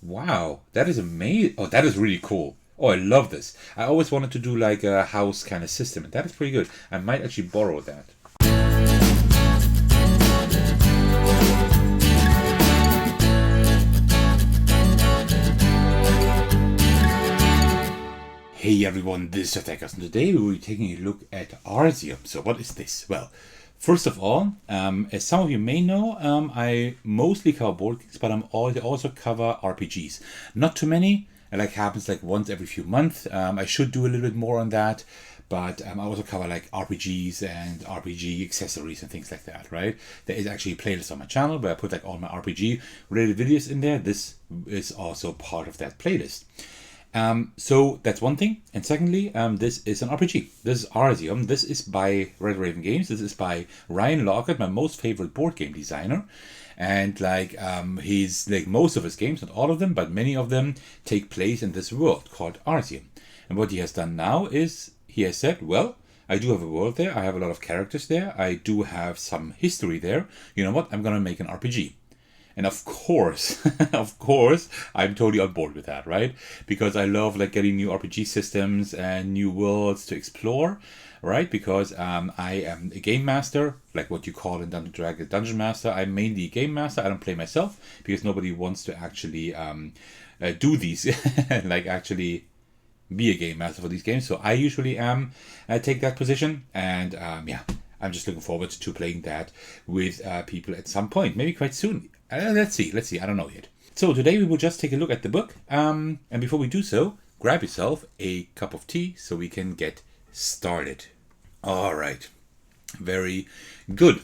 Wow, that is amazing. Oh, that is really cool. Oh, I love this. I always wanted to do like a house kind of system, and that is pretty good. I might actually borrow that. Hey everyone, this is Attackers, and today we will be taking a look at Arzium. So what is this? Well, first of all, as some of you may know, I mostly cover board games, but I also cover RPGs. Not too many. It happens like once every few months. I should do a little bit more on that, but I also cover like RPGs and RPG accessories and things like that, right? There is actually a playlist on my channel where I put like all my RPG related videos in there. This is also part of that playlist. So that's one thing. And secondly, this is an RPG. This is Arzium. This is by Red Raven Games. This is by Ryan Laukat, my most favorite board game designer. And he's like most of his games, not all of them, but many of them take place in this world called Arzium. And what he has done now is he has said, well, I do have a world there. I have a lot of characters there. I do have some history there. You know what? I'm going to make an RPG. And of course, I'm totally on board with that, right? Because I love like getting new RPG systems and new worlds to explore, right? Because I am a game master, like what you call in Dungeon Dragon Dungeon Master. I'm mainly a game master. I don't play myself because nobody wants to actually do these, like actually be a game master for these games. So I usually take that position, and I'm just looking forward to playing that with people at some point, maybe quite soon. Let's see. I don't know yet. So today we will just take a look at the book. And before we do so, grab yourself a cup of tea so we can get started. All right. Very good.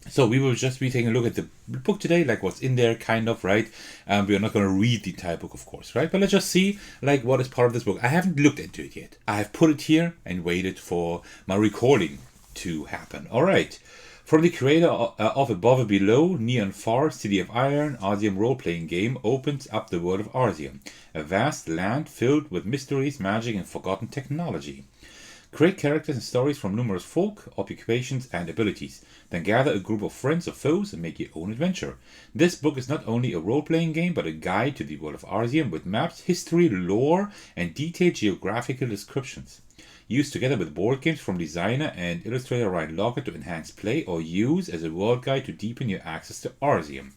So we will just be taking a look at the book today, like what's in there, kind of, right? We are not going to read the entire book, of course, right? But let's just see, like, what is part of this book. I haven't looked into it yet. I have put it here and waited for my recording to happen. All right. From the creator of Above and Below, Neon Far, City of Iron, Arzium Roleplaying Game opens up the world of Arzium, a vast land filled with mysteries, magic, and forgotten technology. Create characters and stories from numerous folk, occupations, and abilities. Then gather a group of friends or foes and make your own adventure. This book is not only a role-playing game, but a guide to the world of Arzium with maps, history, lore, and detailed geographical descriptions. Used together with board games from designer and illustrator Ryan Laukat to enhance play, or use as a world guide to deepen your access to Arzium.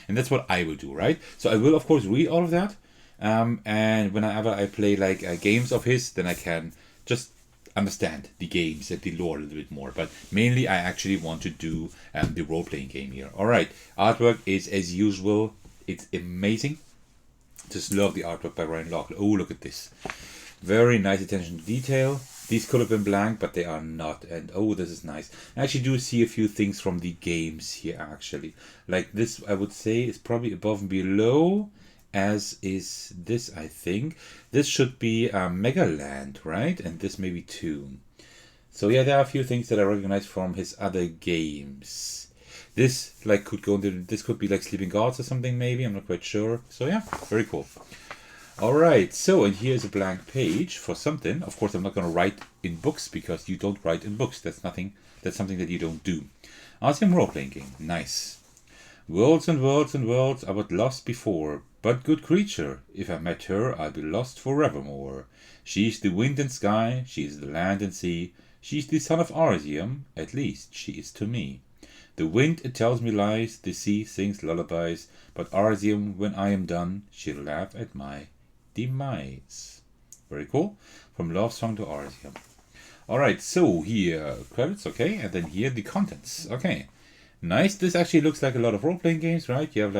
And that's what I will do, right? So I will, of course, read all of that. And whenever I play games of his, then I can just understand the games and the lore a little bit more. But mainly I actually want to do the role-playing game here. All right. Artwork is, as usual, it's amazing. Just love the artwork by Ryan Laukat. Oh, look at this. Very nice attention to detail. These could have been blank, but they are not. And oh, this is nice. I actually do see a few things from the games here, actually. Like this, I would say, is probably Above and Below, as is this, I think. This should be Megaland, right? And this maybe too. So yeah, there are a few things that I recognize from his other games. This could go into, this could be like Sleeping Gods or something, maybe. I'm not quite sure. So yeah, very cool. All right, so and here's a blank page for something. Of course, I'm not going to write in books because you don't write in books. That's something that you don't do. Arzium Role-Playing Game. Nice. Worlds and worlds and worlds I was lost before, but good creature. If I met her, I'll be lost forevermore. She's the wind and sky, she's the land and sea. She's the son of Arzium, at least she is to me. The wind, it tells me lies, the sea sings lullabies, but Arzium, when I am done, she'll laugh at my demise. Very cool. From Love Song to Arzium. Alright, so here, credits, okay, and then here the contents. Okay. Nice. This actually looks like a lot of role-playing games, right? You have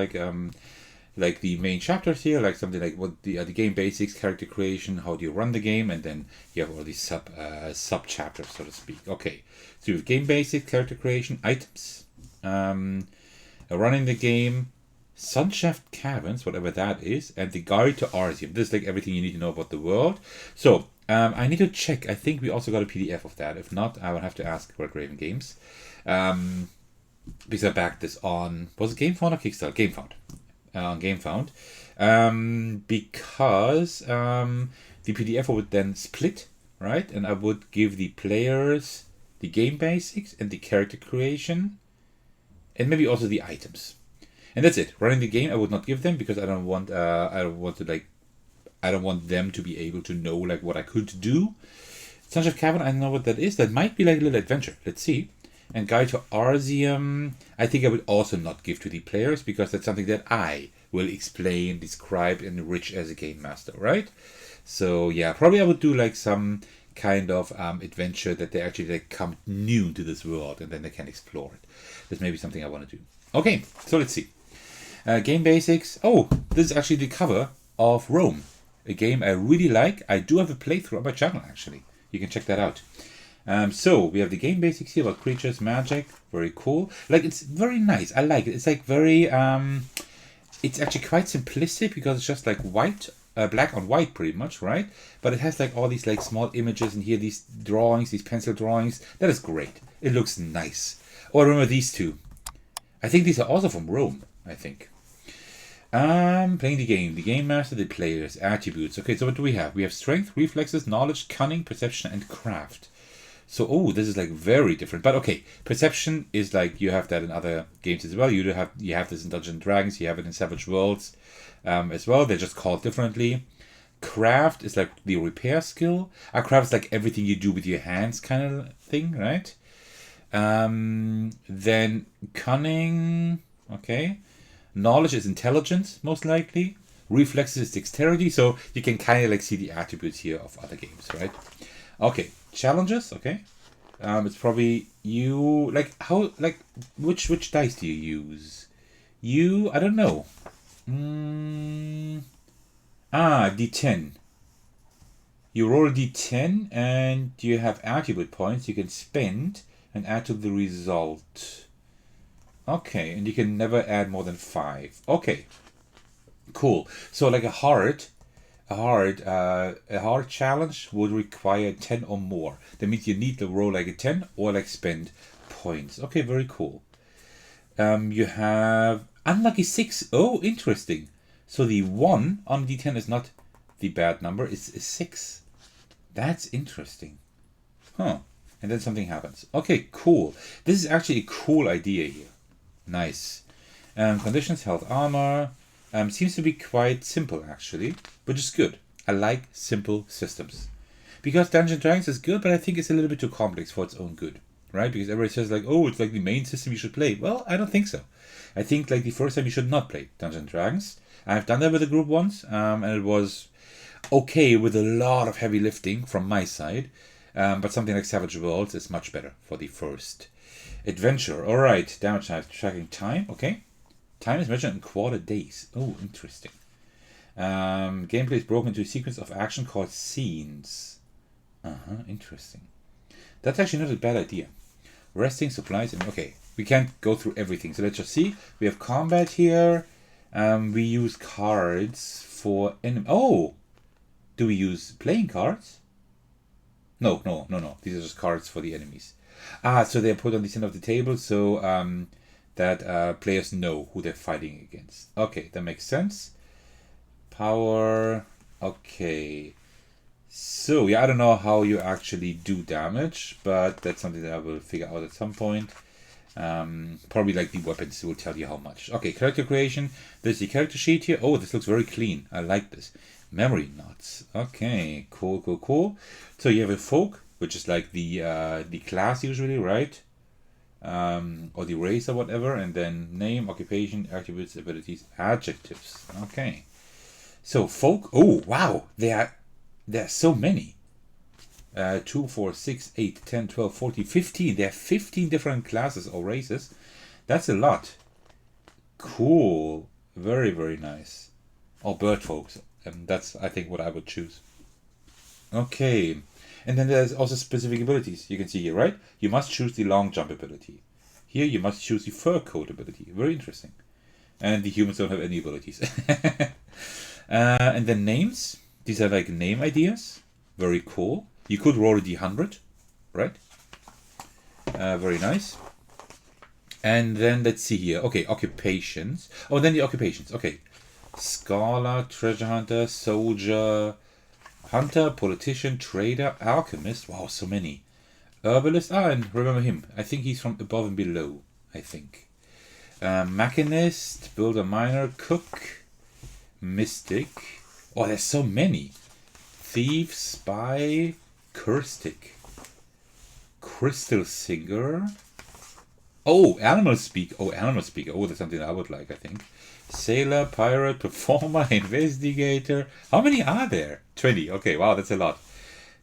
like the main chapters here, like something like what the game basics, character creation, how do you run the game, and then you have all these sub chapters, so to speak. Okay. So you have game basics, character creation, items, running the game, Sunshaft Caverns, whatever that is, and the guide to Arzium. This is like everything you need to know about the world. So I need to check. I think we also got a PDF of that. If not, I will have to ask Red Raven Games. Because I backed this on, was it GameFound or Kickstarter? GameFound. GameFound. Because the PDF would then split, right? And I would give the players the game basics and the character creation, and maybe also the items. And that's it. Running the game, I would not give them because I don't want I don't want them to be able to know like what I could do. Sons of Cavern, I don't know what that is. That might be like a little adventure. Let's see. And Guide to Arzium, I think I would also not give to the players because that's something that I will explain, describe, and enrich as a game master, right? So yeah, probably I would do like some kind of adventure that they actually like come new to this world and then they can explore it. That's maybe something I want to do. Okay, so let's see. Game basics. Oh, this is actually the cover of Rome, a game I really like. I do have a playthrough on my channel actually. You can check that out. So we have the game basics here about creatures, magic. Very cool. Like it's very nice. I like it. It's like very. It's actually quite simplistic because it's just like white, black on white, pretty much, right? But it has like all these like small images and here these drawings, these pencil drawings. That is great. It looks nice. Oh, I remember these two. I think these are also from Rome. I think. Playing the game. The game master, the players, attributes. Okay, so what do we have? We have strength, reflexes, knowledge, cunning, perception, and craft. So, oh, this is like very different. But okay, perception is like you have that in other games as well. You have this in Dungeons and Dragons. You have it in Savage Worlds as well. They're just called differently. Craft is like the repair skill. Craft is like everything you do with your hands kind of thing, right? Then cunning, okay. Knowledge is intelligence, most likely. Reflexes is dexterity. So you can kind of like see the attributes here of other games, right? Okay, challenges. Okay, it's probably you like how like which dice do you use? I don't know. D10. You roll a D10 and you have attribute points you can spend and add to the result. Okay, and you can never add more than 5. Okay, cool. So like a hard challenge would require 10 or more. That means you need to roll like a 10 or like spend points. Okay, very cool. You have unlucky 6. Oh, interesting. So the 1 on D10 is not the bad number. It's a 6. That's interesting. Huh. And then something happens. Okay, cool. This is actually a cool idea here. Nice. Conditions, health, armor. Seems to be quite simple actually, which is good. I like simple systems. Because Dungeons & Dragons is good, but I think it's a little bit too complex for its own good. Right? Because everybody says like, oh, it's like the main system you should play. Well, I don't think so. I think like the first time you should not play Dungeons & Dragons. I've done that with a group once, and it was okay with a lot of heavy lifting from my side. But something like Savage Worlds is much better for the first adventure. Alright, damage type, tracking time, okay. Time is measured in quarter days. Oh, interesting. Gameplay is broken into a sequence of action called scenes. Interesting. That's actually not a bad idea. Resting, supplies, and okay. We can't go through everything, so let's just see. We have combat here. We use cards for enemy. Oh! Do we use playing cards? No. These are just cards for the enemies. So they're put on the center of the table so that players know who they're fighting against. Okay, that makes sense. Power. Okay. So, yeah, I don't know how you actually do damage, but that's something that I will figure out at some point. Probably like the weapons will tell you how much. Okay, character creation. There's the character sheet here. Oh, this looks very clean. I like this. Memory knots. Okay, cool. So you have a folk, which is like the class usually, right? Or the race or whatever, and then name, occupation, attributes, abilities, adjectives. Okay. So folk. Oh wow, there are so many. 2, 4, 6, 8, 10, 12, 14, 15. There are 15 different classes or races. That's a lot. Cool. Very, very nice. Or bird folks. And that's, I think, what I would choose. Okay. And then there's also specific abilities. You can see here, right? You must choose the long jump ability. Here you must choose the fur coat ability. Very interesting. And the humans don't have any abilities. And then names. These are like name ideas. Very cool. You could roll a d100, right? Very nice. And then let's see here. Okay, occupations. Oh, then the occupations. Okay. Scholar, treasure hunter, soldier, hunter, politician, trader, alchemist. Wow, so many. Herbalist. And remember him. I think he's from above and below, I think. Machinist, Builder, Miner, Cook, Mystic. Oh, there's so many. Thief, Spy, Curstic, Crystal Singer. Oh, Animal Speak. Oh, Animal Speak. Oh, that's something I would like, I think. Sailor, Pirate, Performer, Investigator. How many are there? 20. Okay, wow, that's a lot.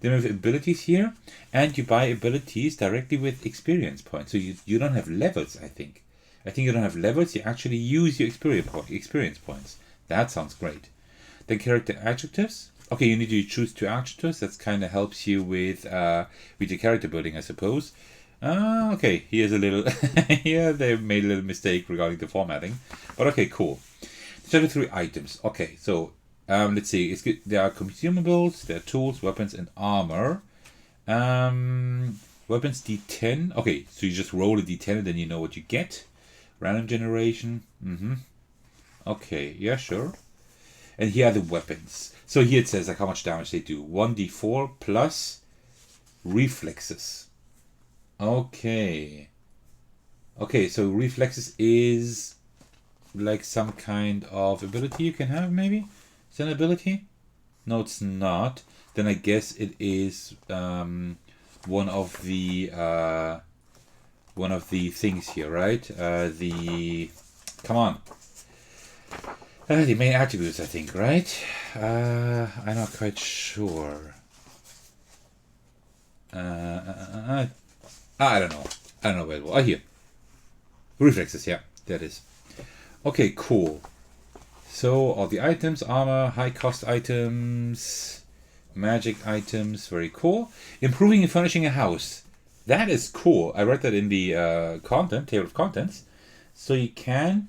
Then we have abilities here. And you buy abilities directly with experience points. So you don't have levels, I think. I think you don't have levels. You actually use your experience points. That sounds great. Then character adjectives. Okay, you need to choose 2 adjectives. That kind of helps you with your character building, I suppose. Okay, here's a little... yeah, they made a little mistake regarding the formatting. But okay, cool. Chapter 3 items. Okay, so let's see. It's good. There are consumables, there are tools, weapons, and armor. Weapons D10. Okay, so you just roll a D10 and then you know what you get. Random generation. Okay, yeah, sure. And here are the weapons. So here it says like how much damage they do. 1d4 plus reflexes. Okay. Okay, so reflexes is like some kind of ability you can have, maybe? Is that an ability? No, it's not. Then I guess it is one of the things here, right? Come on. The main attributes, I think, right? I'm not quite sure. I don't know. I don't know where it was. Oh, here. Reflexes, yeah. There it is. Okay, cool. So, all the items, armor, high-cost items, magic items, very cool. Improving and furnishing a house. That is cool. I read that in the table of contents. So you can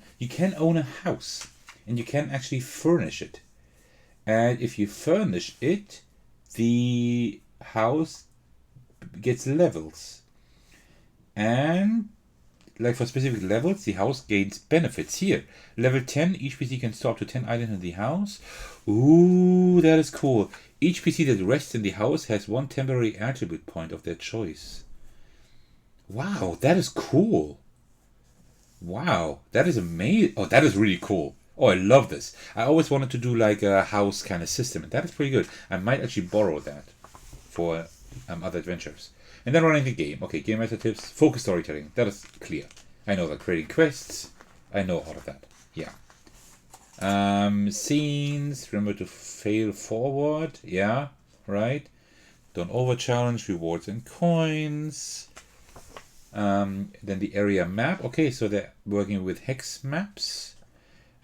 own a house. And you can actually furnish it. And if you furnish it, the house gets levels. And like for specific levels, the house gains benefits. Here, level 10, each PC can store up to 10 items in the house. Ooh, that is cool. Each PC that rests in the house has 1 temporary attribute point of their choice. Wow, that is cool. Wow, that is amazing. Oh, that is really cool. Oh, I love this. I always wanted to do like a house kind of system, and that is pretty good. I might actually borrow that for other adventures. And then running the game. Okay, game master tips. Focus storytelling. That is clear. I know that. Creating quests. I know all of that. Yeah. Scenes. Remember to fail forward. Yeah. Right. Don't over challenge. Rewards and coins. Then the area map. Okay, so they're working with hex maps.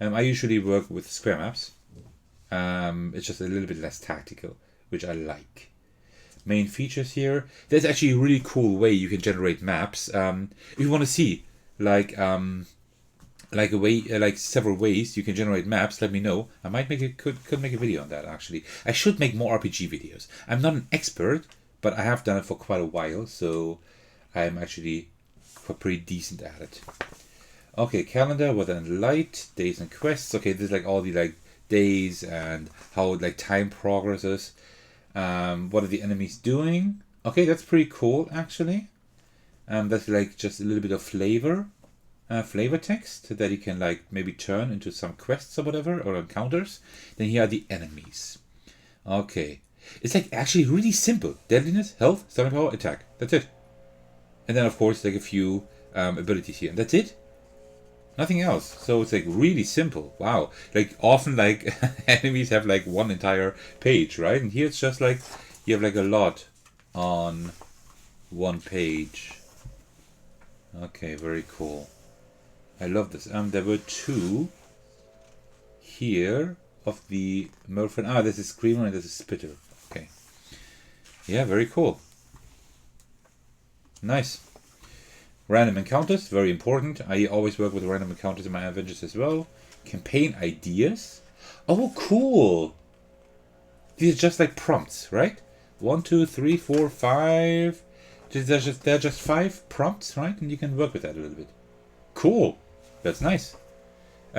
I usually work with square maps. It's just a little bit less tactical, which I like. Main features here. There's actually a really cool way you can generate maps. If you want to see like several ways you can generate maps, let me know. I might could make a video on that actually. I should make more RPG videos. I'm not an expert, but I have done it for quite a while, so I'm actually pretty decent at it. Okay, calendar, weather and light, days and quests. Okay, this is like all the like days and how like time progresses. What are the enemies doing? Okay, that's pretty cool actually. That's like just a little bit of flavor text that you can like maybe turn into some quests or whatever or encounters. Then here are the enemies. Okay, it's like actually really simple. Deadliness, health, stamina power, attack. That's it. And then of course like a few abilities here. And that's it. Nothing else. So it's like really simple. Wow. Like often like enemies have like one entire page, right? And here it's just like you have like a lot on one page. Okay, very cool. I love this. There were 2 here of the Murphin. There's a Screamer and there's a Spitter. Okay. Yeah, very cool. Nice. Random encounters, very important. I always work with random encounters in my adventures as well. Campaign ideas. Oh, cool. These are just like prompts, right? 1, 2, 3, 4, 5. They're just 5 prompts, right? And you can work with that a little bit. Cool. That's nice.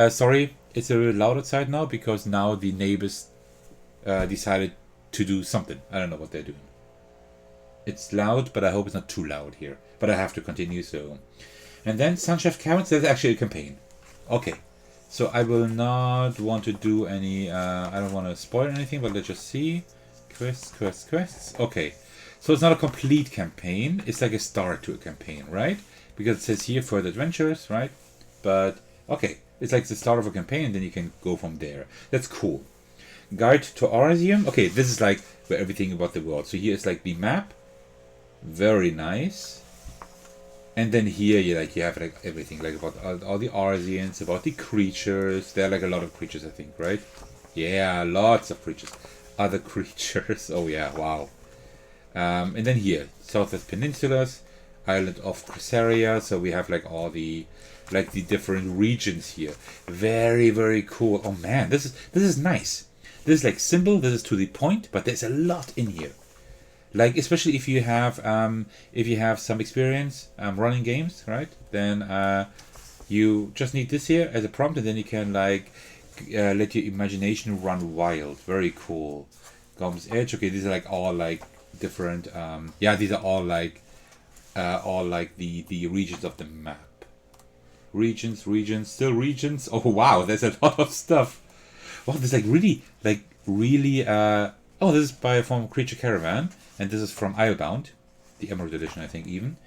Sorry, it's a little loud outside now because now the neighbors decided to do something. I don't know what they're doing. It's loud, but I hope it's not too loud here. But I have to continue, so... And then Sunchef Cabins, that's actually a campaign. Okay. So I will not want to do any, I don't want to spoil anything, but let's just see. Quests. Okay. So it's not a complete campaign. It's like a start to a campaign, right? Because it says here further adventures, right? But, okay. It's like the start of a campaign, and then you can go from there. That's cool. Guide to Arzium. Okay, this is like where everything about the world. So here is like the map. Very nice. And then here you have like everything, like about all the Arzians, about the creatures. There are like a lot of creatures, I think, right? Yeah, lots of creatures. Other creatures. Oh yeah, wow. And then here, Southwest Peninsulas, Island of Cresseria. So we have like all the different regions here. Very, very cool. Oh man, this is nice. This is like simple. This is to the point, but there's a lot in here. Like especially if you have some experience running games, right? Then you just need this here as a prompt, and then you can like let your imagination run wild. Very cool. Gom's Edge. Okay, these are like all like different. Yeah, these are all like the regions of the map. Regions, still regions. Oh wow, there's a lot of stuff. Wow, there's like really. Oh, this is from Creature Caravan, and this is from Islebound, the Emerald Edition, I think even.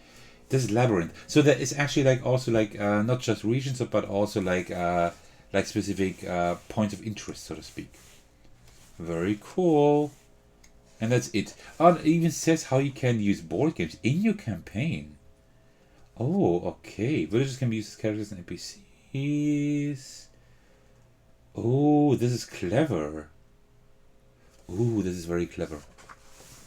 This is Labyrinth. So there is actually like also like not just regions, but also like specific points of interest, so to speak. Very cool. And that's it. Oh, it even says how you can use board games in your campaign. Oh, okay. Villagers can be used as characters and NPCs. Oh, this is clever. Ooh, this is very clever.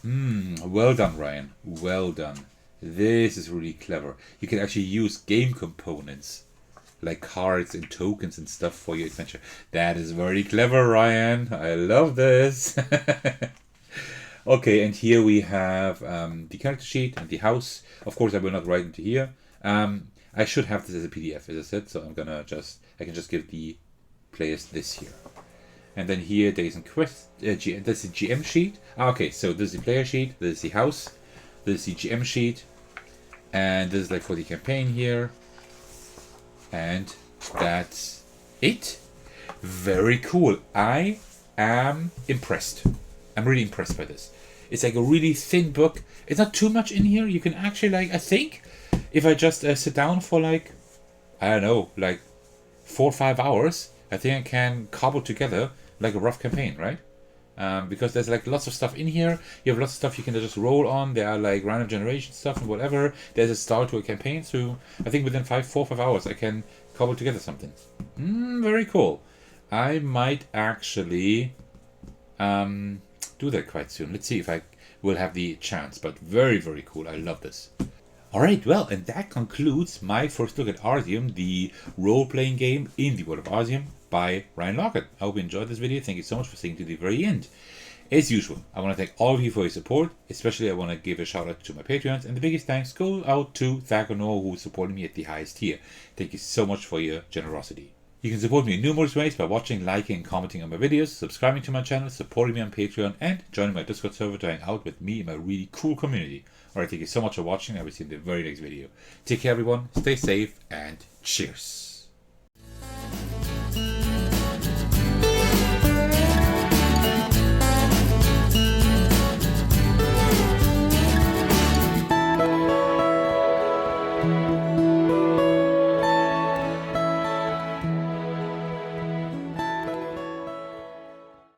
Well done, Ryan. Well done. This is really clever. You can actually use game components, like cards and tokens and stuff for your adventure. That is very clever, Ryan. I love this. Okay, and here we have the character sheet and the house. Of course, I will not write into here. I should have this as a PDF, as I said, so I can just give the players this here. And then here there's a quest. That's the GM sheet. Okay, so this is the player sheet. This is the house. This is the GM sheet, and this is like for the campaign here. And that's it. Very cool. I am impressed. I'm really impressed by this. It's like a really thin book. It's not too much in here. You can actually I think, if I just sit down for like, I don't know, like 4 or 5 hours, I think I can cobble together like a rough campaign, right? Because there's like lots of stuff in here. You have lots of stuff you can just roll on. There are like random generation stuff and whatever. There's a start to a campaign, so I think within 4 or 5 hours I can cobble together something. Very cool. I might actually do that quite soon. Let's see if I will have the chance, but very, very cool. I love this. Alright, well, and that concludes my first look at Arzium, the role-playing game in the world of Arzium by Ryan Laukat. I hope you enjoyed this video. Thank you so much for staying to the very end. As usual, I want to thank all of you for your support. Especially I want to give a shout out to my Patreons, and the biggest thanks go out to Thagono, who supported me at the highest tier. Thank you so much for your generosity. You can support me in numerous ways by watching, liking, and commenting on my videos, subscribing to my channel, supporting me on Patreon, and joining my Discord server to hang out with me and my really cool community. Alright, thank you so much for watching. I will see you in the very next video. Take care, everyone. Stay safe, and cheers.